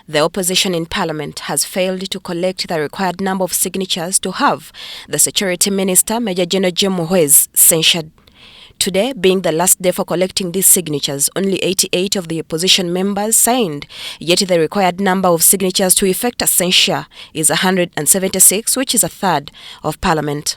The opposition in Parliament has failed to collect the required number of signatures to have the Security Minister, Maj Gen Muhwezi, censured. Today, being the last day for collecting these signatures, only 88 of the opposition members signed, yet the required number of signatures to effect a censure is 176, which is a third of Parliament.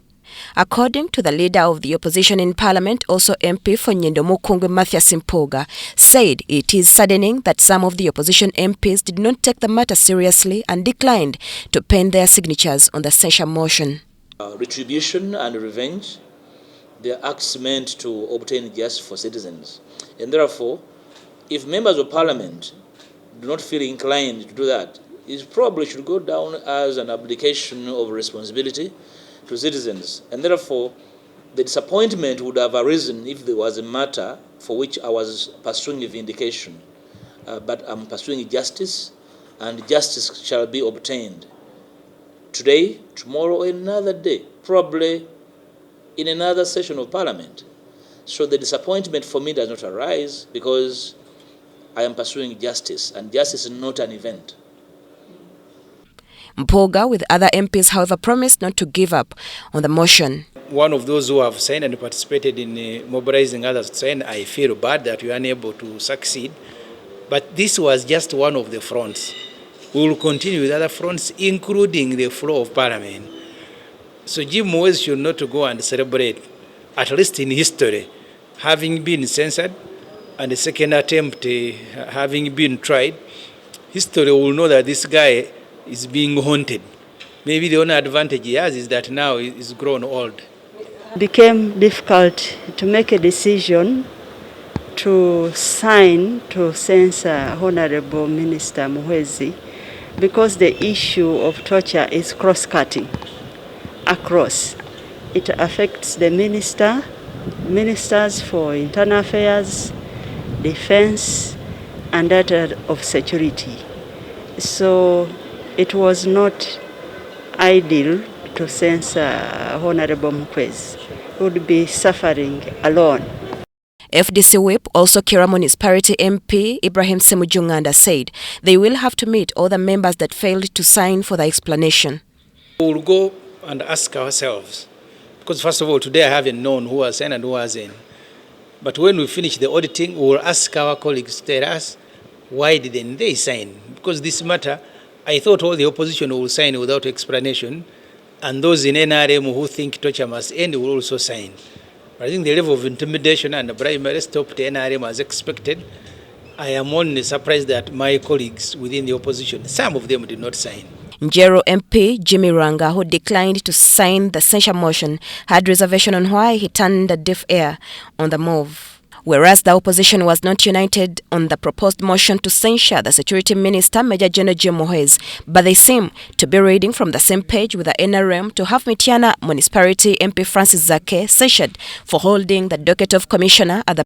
According to the leader of the opposition in Parliament, also MP for Nyendo Mukungwe Mathias Mpoga, said it is saddening that some of the opposition MPs did not take the matter seriously and declined to pen their signatures on the censure motion. Retribution and revenge, they are acts meant to obtain justice for citizens. And therefore, if members of Parliament do not feel inclined to do that, it probably should go down as an abdication of responsibility to citizens. And therefore, the disappointment would have arisen if there was a matter for which I was pursuing a vindication. But I'm pursuing justice, and justice shall be obtained. Today, tomorrow, another day, probably in another session of Parliament. So the disappointment for me does not arise because I am pursuing justice, and justice is not an event. Mpoga, with other MPs, however, promised not to give up on the motion. One of those who have signed and participated in mobilizing others to sign, I feel bad that we are unable to succeed. But this was just one of the fronts. We will continue with other fronts, including the floor of Parliament. So Jim Muhwezi should not go and celebrate, at least in history, having been censored and the second attempt having been tried. History will know that this guy is being haunted. Maybe the only advantage he has is that now he's grown old. It became difficult to make a decision to sign to censure Honorable Minister Muhwezi because the issue of torture is cross-cutting across. It affects the ministers for internal affairs, defense, and that of security. So it was not ideal to censure Honorable Muhwezi. He would be suffering alone. FDC Whip, also Kira Municipality MP Ibrahim Semujunganda, said they will have to meet all the members that failed to sign for the explanation. We will go and ask ourselves, because first of all, today I haven't known who has signed and who hasn't. But when we finish the auditing, we will ask our colleagues to tell us why didn't they sign. Because this matter, I thought all the opposition will sign without explanation, and those in NRM who think torture must end will also sign. But I think the level of intimidation and bribery stopped NRM as expected. I am only surprised that my colleagues within the opposition, some of them did not sign. Njero MP Jimmy Ranga, who declined to sign the censure motion, had reservation on why he turned a deaf ear on the move. Whereas the opposition was not united on the proposed motion to censure the Security Minister, Maj Gen Muhwezi, but they seem to be reading from the same page with the NRM to have Mityana Municipality MP Francis Zake censured for holding the docket of commissioner at the